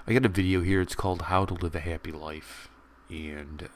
I got a video here. It's called "How to Live a Happy Life," and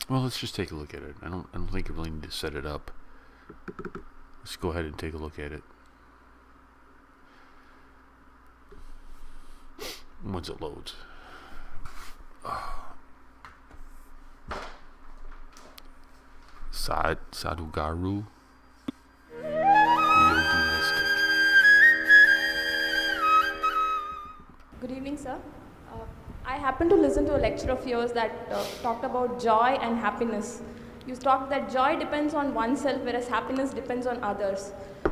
well, let's just take a look at it. I don't think I really need to set it up. Let's go ahead and take a look at it. Once it loads. Sadhguru. Yogi Mystic. Good evening, sir. I happened to listen to a lecture of yours that talked about joy and happiness. You talked that joy depends on oneself, whereas happiness depends on others.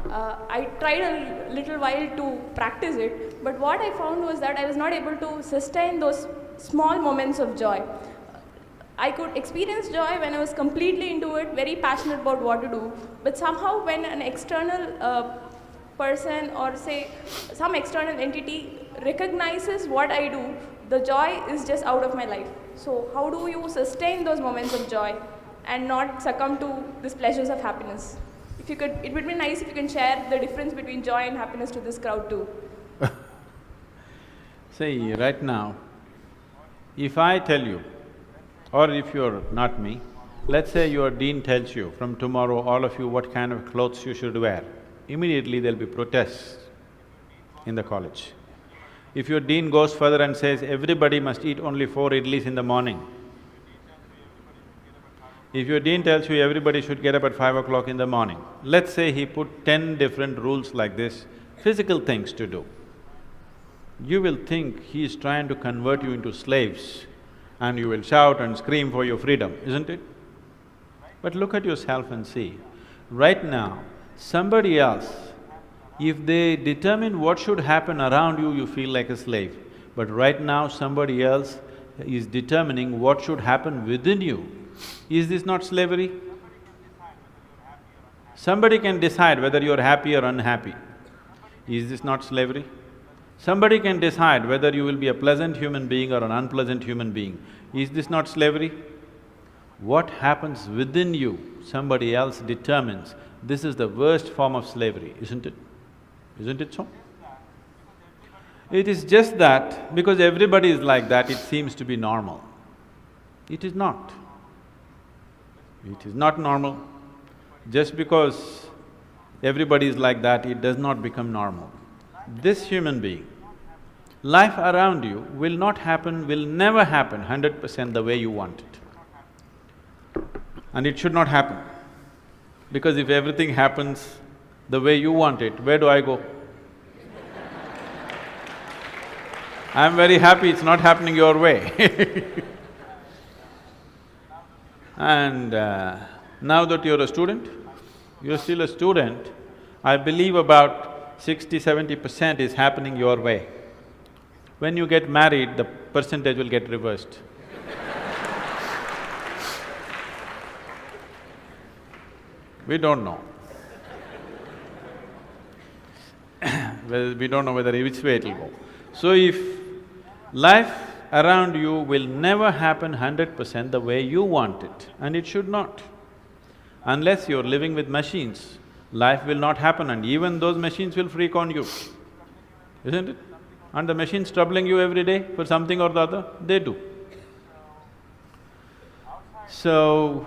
I tried a little while to practice it, but what I found was that I was not able to sustain those small moments of joy. I could experience joy when I was completely into it, very passionate about what to do, but somehow when an external person or say some external entity recognizes what I do, the joy is just out of my life. So how do you sustain those moments of joy and not succumb to these pleasures of happiness? If you could, it would be nice if you can share the difference between joy and happiness to this crowd too. See, right now, if I tell you, or if you're not me, let's say your dean tells you, from tomorrow all of you what kind of clothes you should wear, immediately there'll be protests in the college. If your dean goes further and says, everybody must eat only 4 idlis in the morning, if your dean tells you everybody should get up at 5 o'clock in the morning, let's say he put 10 different rules like this, physical things to do, you will think he is trying to convert you into slaves and you will shout and scream for your freedom, isn't it? But look at yourself and see, right now, somebody else, if they determine what should happen around you, you feel like a slave. But right now, somebody else is determining what should happen within you. Is this not slavery? Somebody can decide whether you're happy or unhappy. Is this not slavery? Somebody can decide whether you will be a pleasant human being or an unpleasant human being. Is this not slavery? What happens within you, somebody else determines. This is the worst form of slavery, isn't it? Isn't it so? It is just that because everybody is like that, it seems to be normal. It is not. It is not normal. Just because everybody is like that, it does not become normal. This human being, life around you will not happen, will never happen 100% the way you want it. And it should not happen. Because if everything happens the way you want it, where do I go? I'm very happy it's not happening your way. And now that you're a student, you're still a student, I believe about 60–70% is happening your way. When you get married, the percentage will get reversed. We don't know. Well, we don't know whether which way it'll go. So if life around you will never happen 100% the way you want it, and it should not. Unless you're living with machines, life will not happen and even those machines will freak on you, isn't it? And the machines troubling you every day for something or the other, they do. So,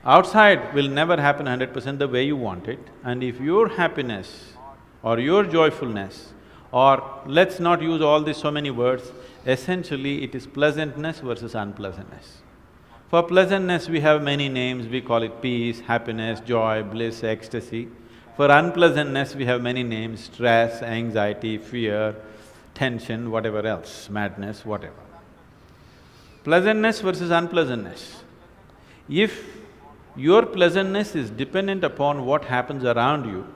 outside will never happen 100% the way you want it, and if your happiness or your joyfulness, or let's not use all these so many words, essentially it is pleasantness versus unpleasantness. For pleasantness, we have many names, we call it peace, happiness, joy, bliss, ecstasy. For unpleasantness, we have many names, stress, anxiety, fear, tension, whatever else, madness, whatever. Pleasantness versus unpleasantness. If your pleasantness is dependent upon what happens around you,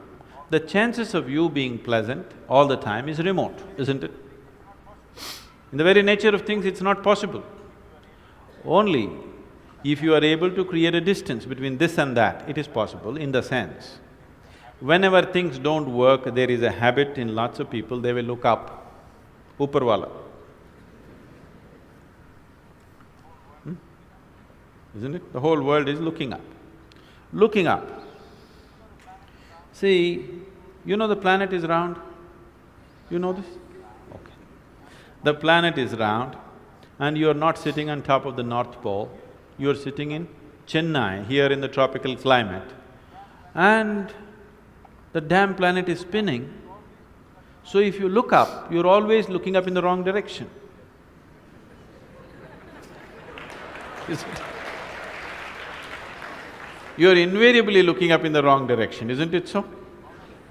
the chances of you being pleasant all the time is remote, isn't it? In the very nature of things, it's not possible. Only if you are able to create a distance between this and that, it is possible in the sense, whenever things don't work, there is a habit in lots of people, they will look up, Upar Isn't it? The whole world is looking up. Looking up. See, you know the planet is round? You know this? The planet is round and you are not sitting on top of the North Pole, you are sitting in Chennai, here in the tropical climate, and the damn planet is spinning. So if you look up, you're always looking up in the wrong direction. Isn't it? You're invariably looking up in the wrong direction, isn't it so?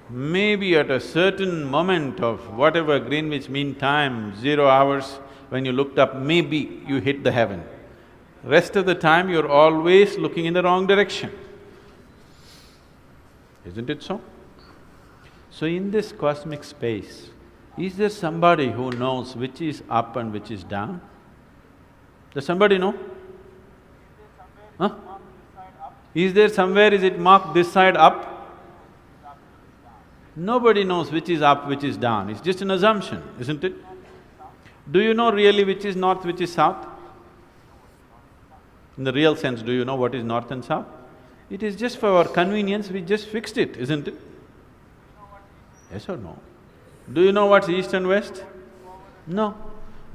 Maybe at a certain moment of whatever Greenwich Mean Time, 0 hours, when you looked up, maybe you hit the heaven. Rest of the time, you're always looking in the wrong direction. Isn't it so? So in this cosmic space, is there somebody who knows which is up and which is down? Does somebody know? Huh? Is there somewhere, is it marked this side up? Nobody knows which is up, which is down, it's just an assumption, isn't it? Do you know really which is north, which is south? In the real sense, do you know what is north and south? It is just for our convenience, we just fixed it, isn't it? Yes or no? Do you know what's east and west? No.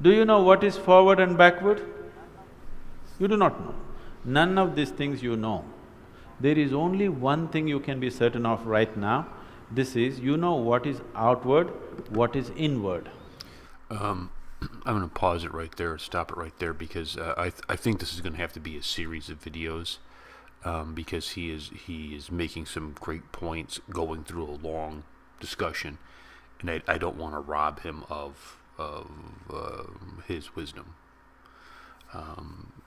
Do you know what is forward and backward? You do not know. None of these things you know. There is only one thing you can be certain of right now. This is, you know what is outward, what is inward. I'm going to pause it right there, stop it right there, because I think this is going to have to be a series of videos, because he is making some great points, going through a long discussion, and I don't want to rob him of his wisdom.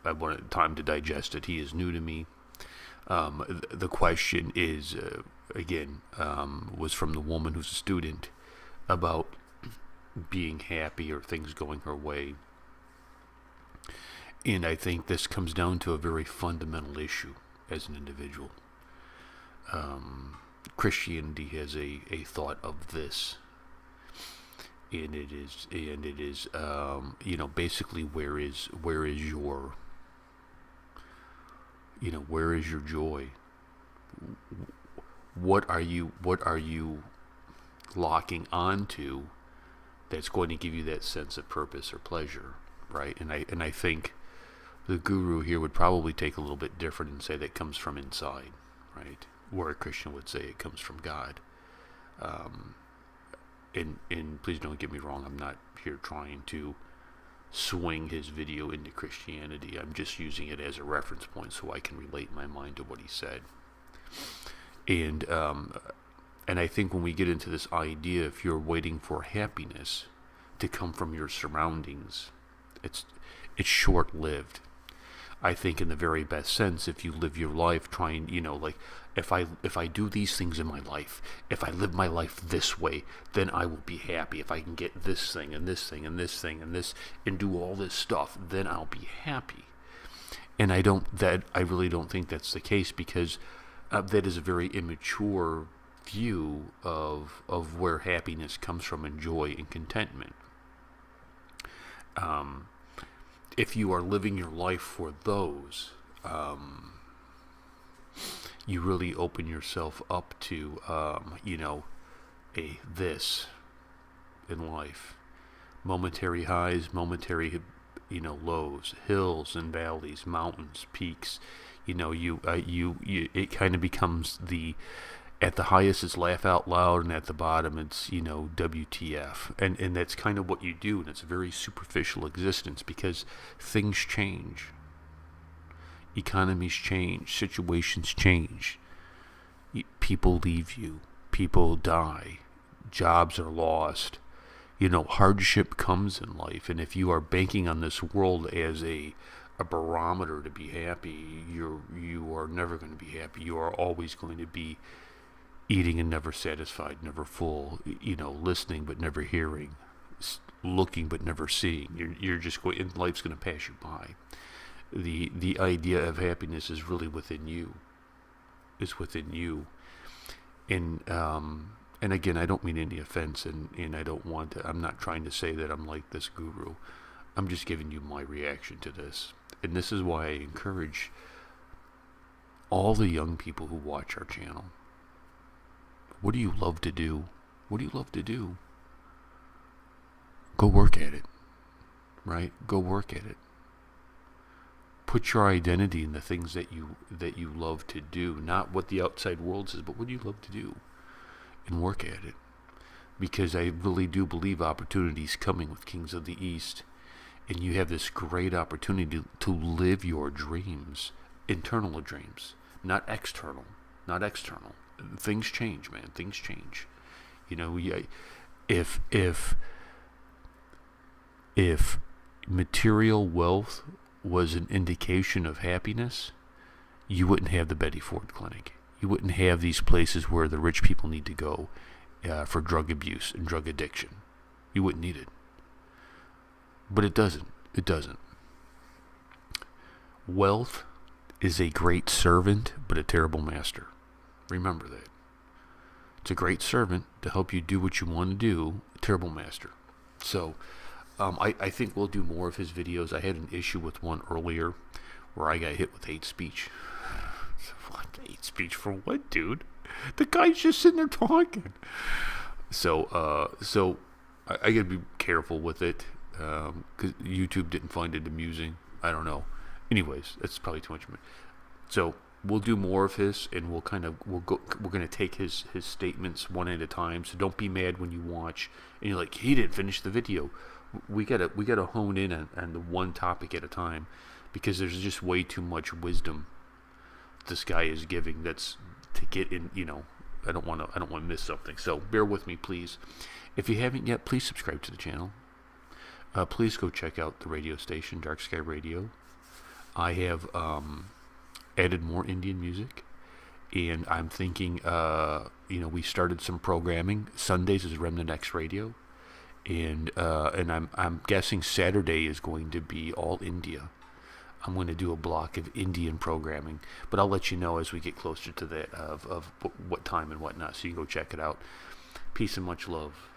I wanted time to digest it. He is new to me. The question is, again, was from the woman who's a student about being happy or things going her way. And I think this comes down to a very fundamental issue as an individual. Christianity has a thought of this. And it is, you know, basically where is your, you know, where is your joy? What are you locking onto that's going to give you that sense of purpose or pleasure, right? And I think the guru here would probably take a little bit different and say that comes from inside, right? Where a Christian would say it comes from God. And please don't get me wrong, I'm not here trying to swing his video into Christianity. I'm just using it as a reference point so I can relate my mind to what he said. And I think when we get into this idea, if you're waiting for happiness to come from your surroundings, it's short-lived. I think in the very best sense, if you live your life trying, you know, like, if I do these things in my life, if I live my life this way, then I will be happy. If I can get this thing and this thing and this thing and this and do all this stuff, then I'll be happy. And I really don't think that's the case, because that is a very immature view of where happiness comes from, and joy and contentment. If you are living your life for those, you really open yourself up to, you know, this in life. Momentary highs, momentary, you know, lows, hills and valleys, mountains, peaks. You know, it kind of becomes at the highest it's laugh out loud, and at the bottom it's, you know, WTF. And that's kind of what you do, and it's a very superficial existence, because things change. Economies change, situations change. People leave you, people die, jobs are lost. You know, hardship comes in life, and if you are banking on this world as a barometer to be happy, you are never going to be happy. You are always going to be eating and never satisfied, never full, you know, listening but never hearing, looking but never seeing. You're just going, and life's going to pass you by. The idea of happiness is really within you. It's within you. And again, I don't mean any offense, and I don't want to, I'm not trying to say that I'm like this guru. I'm just giving you my reaction to this. And this is why I encourage all the young people who watch our channel. What do you love to do? What do you love to do? Go work at it. right? Go work at it. Put your identity in the things that you love to do, not what the outside world says, but what you love to do, and work at it. Because I really do believe opportunities coming with Kings of the East, and you have this great opportunity to live your dreams, internal dreams, not external, not external. Things change, man. Things change. You know, if material wealth was an indication of happiness, you wouldn't have the Betty Ford Clinic. You wouldn't have these places where the rich people need to go for drug abuse and drug addiction. You wouldn't need it. But it doesn't. It doesn't. Wealth is a great servant, but a terrible master. Remember that. It's a great servant to help you do what you want to do, a terrible master. So, I think we'll do more of his videos. I had an issue with one earlier where I got hit with hate speech. What? Hate speech for what, dude? The guy's just sitting there talking. So I gotta be careful with it, because YouTube didn't find it amusing. I don't know. Anyways, that's probably too much. So we'll do more of his, and we're gonna take his statements one at a time. So don't be mad when you watch and you're like, he didn't finish the video. We gotta hone in on the one topic at a time, because there's just way too much wisdom this guy is giving. That's to get in. You know, I don't want to miss something. So bear with me, please. If you haven't yet, please subscribe to the channel. Please go check out the radio station, Dark Sky Radio. I have added more Indian music, and I'm thinking, we started some programming. Sundays is Remnant X Radio, and I'm guessing Saturday is going to be all India. I'm going to do a block of Indian programming, but I'll let you know as we get closer to that of what time and whatnot, so you can go check it out. Peace and much love.